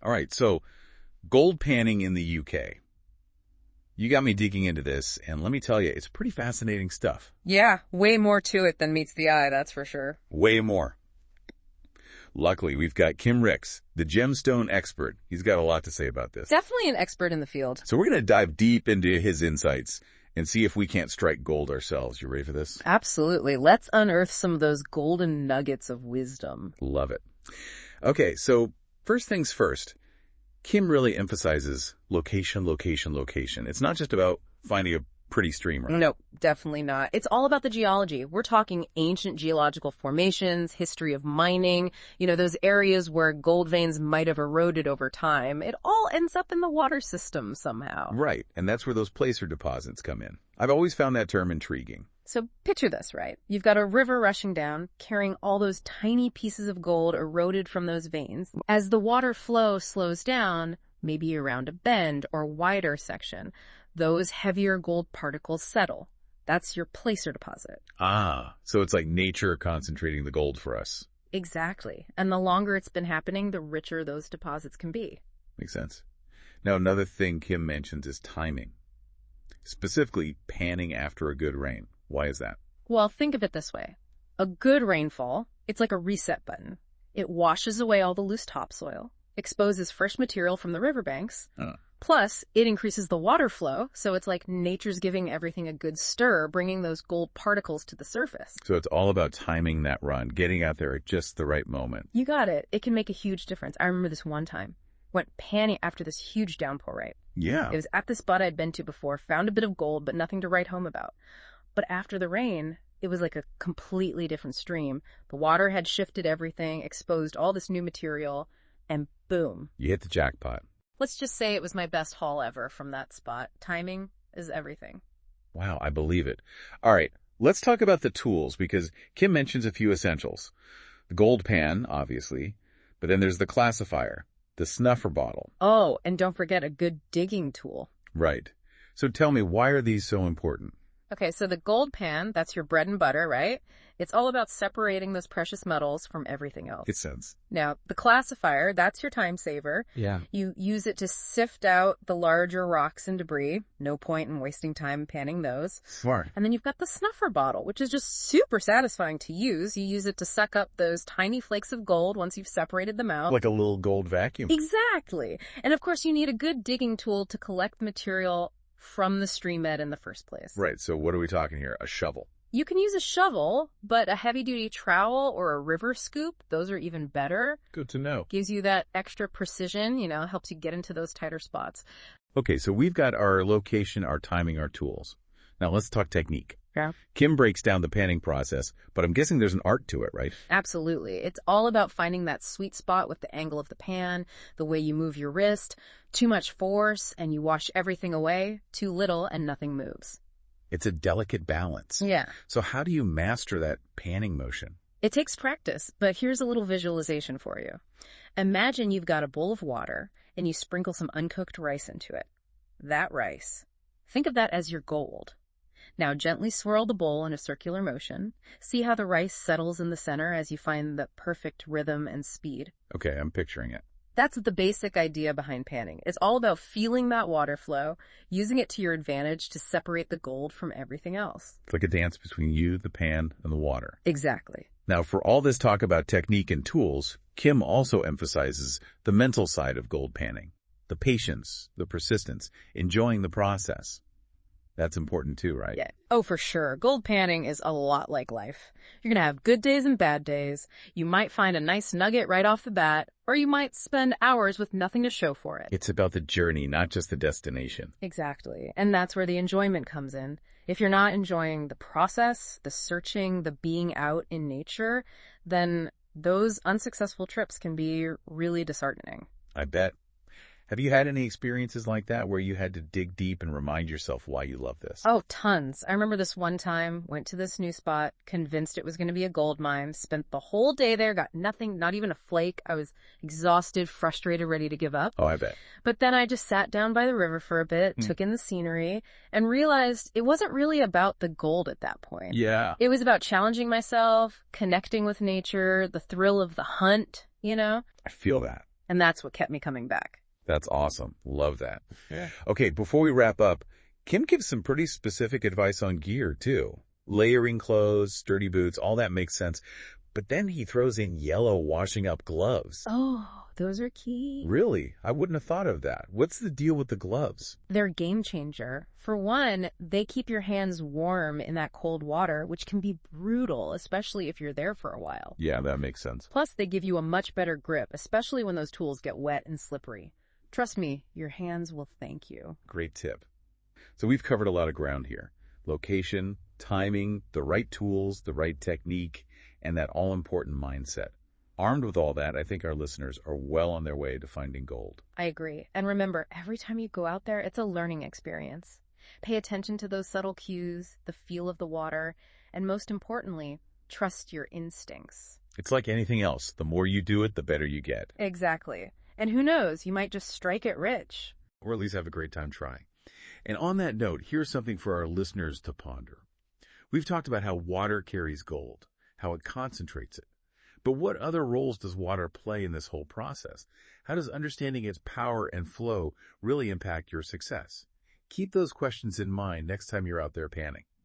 All right, so gold panning in the UK. You got me digging into this, and let me tell you, it's pretty fascinating stuff. Yeah, way more to it than meets the eye, that's for sure. Way more. Luckily, we've got Kim Rix, the gemstone expert. He's got a lot to say about this. Definitely an expert in the field. So we're going to dive deep into his insights and see if we can't strike gold ourselves. You ready for this? Absolutely. Let's unearth some of those golden nuggets of wisdom. Love it. Okay, so first things first. Kim really emphasizes location, location, location. It's not just about finding a pretty stream, right? No, definitely not. It's all about the geology. We're talking ancient geological formations, history of mining, those areas where gold veins might have eroded over time. It all ends up in the water system somehow. Right, and that's where those placer deposits come in. I've always found that term intriguing. So picture this, right? You've got a river rushing down, carrying all those tiny pieces of gold eroded from those veins. As the water flow slows down, maybe around a bend or wider section, those heavier gold particles settle. That's your placer deposit. Ah, so it's like nature concentrating the gold for us. Exactly. And the longer it's been happening, the richer those deposits can be. Makes sense. Now, another thing Kim mentions is timing. Specifically, panning after a good rain. Why is that? Well, think of it this way. A good rainfall, it's like a reset button. It washes away all the loose topsoil, exposes fresh material from the riverbanks, plus it increases the water flow, so it's like nature's giving everything a good stir, bringing those gold particles to the surface. So it's all about timing that run, getting out there at just the right moment. You got it. It can make a huge difference. I remember this one time. Went panning after this huge downpour, right? Yeah. It was at the spot I'd been to before, found a bit of gold, but nothing to write home about. But after the rain, it was like a completely different stream. The water had shifted everything, exposed all this new material, and boom. You hit the jackpot. Let's just say it was my best haul ever from that spot. Timing is everything. Wow, I believe it. All right, let's talk about the tools, because Kim mentions a few essentials. The gold pan, obviously, but then there's the classifier, the snuffer bottle. Oh, and don't forget a good digging tool. Right. So tell me, why are these so important? Okay, so the gold pan, that's your bread and butter, right? It's all about separating those precious metals from everything else. Makes sense. Now, the classifier, that's your time saver. Yeah. You use it to sift out the larger rocks and debris. No point in wasting time panning those. Smart. And then you've got the snuffer bottle, which is just super satisfying to use. You use it to suck up those tiny flakes of gold once you've separated them out. Like a little gold vacuum. Exactly. And of course, you need a good digging tool to collect the material from the stream bed in the first place. Right, so what are we talking here? A shovel. You can use a shovel, but a heavy-duty trowel or a river scoop, those are even better. Good to know. Gives you that extra precision, helps you get into those tighter spots. Okay, so we've got our location, our timing, our tools. Now let's talk technique. Yeah. Kim breaks down the panning process, but I'm guessing there's an art to it, right? Absolutely. It's all about finding that sweet spot with the angle of the pan, the way you move your wrist. Too much force and you wash everything away. Too little and nothing moves. It's a delicate balance. Yeah. So how do you master that panning motion? It takes practice, but here's a little visualization for you. Imagine you've got a bowl of water and you sprinkle some uncooked rice into it. That rice, think of that as your gold. Now gently swirl the bowl in a circular motion. See how the rice settles in the center as you find the perfect rhythm and speed. Okay, I'm picturing it. That's the basic idea behind panning. It's all about feeling that water flow, using it to your advantage to separate the gold from everything else. It's like a dance between you, the pan, and the water. Exactly. Now, for all this talk about technique and tools, Kim also emphasizes the mental side of gold panning. The patience, the persistence, enjoying the process. That's important too, right? Yeah. Oh, for sure. Gold panning is a lot like life. You're going to have good days and bad days. You might find a nice nugget right off the bat, or you might spend hours with nothing to show for it. It's about the journey, not just the destination. Exactly. And that's where the enjoyment comes in. If you're not enjoying the process, the searching, the being out in nature, then those unsuccessful trips can be really disheartening. I bet. Have you had any experiences like that where you had to dig deep and remind yourself why you love this? Oh, tons. I remember this one time, went to this new spot, convinced it was going to be a gold mine, spent the whole day there, got nothing, not even a flake. I was exhausted, frustrated, ready to give up. Oh, I bet. But then I just sat down by the river for a bit, took in the scenery, and realized it wasn't really about the gold at that point. Yeah. It was about challenging myself, connecting with nature, the thrill of the hunt, I feel that. And that's what kept me coming back. That's awesome. Love that. Yeah. Okay, before we wrap up, Kim gives some pretty specific advice on gear, too. Layering clothes, sturdy boots, all that makes sense. But then he throws in yellow washing up gloves. Oh, those are key. Really? I wouldn't have thought of that. What's the deal with the gloves? They're a game changer. For one, they keep your hands warm in that cold water, which can be brutal, especially if you're there for a while. Yeah, that makes sense. Plus, they give you a much better grip, especially when those tools get wet and slippery. Trust me, your hands will thank you. Great tip. So we've covered a lot of ground here. Location, timing, the right tools, the right technique, and that all-important mindset. Armed with all that, I think our listeners are well on their way to finding gold. I agree. And remember, every time you go out there, it's a learning experience. Pay attention to those subtle cues, the feel of the water, and most importantly, trust your instincts. It's like anything else. The more you do it, the better you get. Exactly. And who knows, you might just strike it rich. Or at least have a great time trying. And on that note, here's something for our listeners to ponder. We've talked about how water carries gold, how it concentrates it. But what other roles does water play in this whole process? How does understanding its power and flow really impact your success? Keep those questions in mind next time you're out there panning.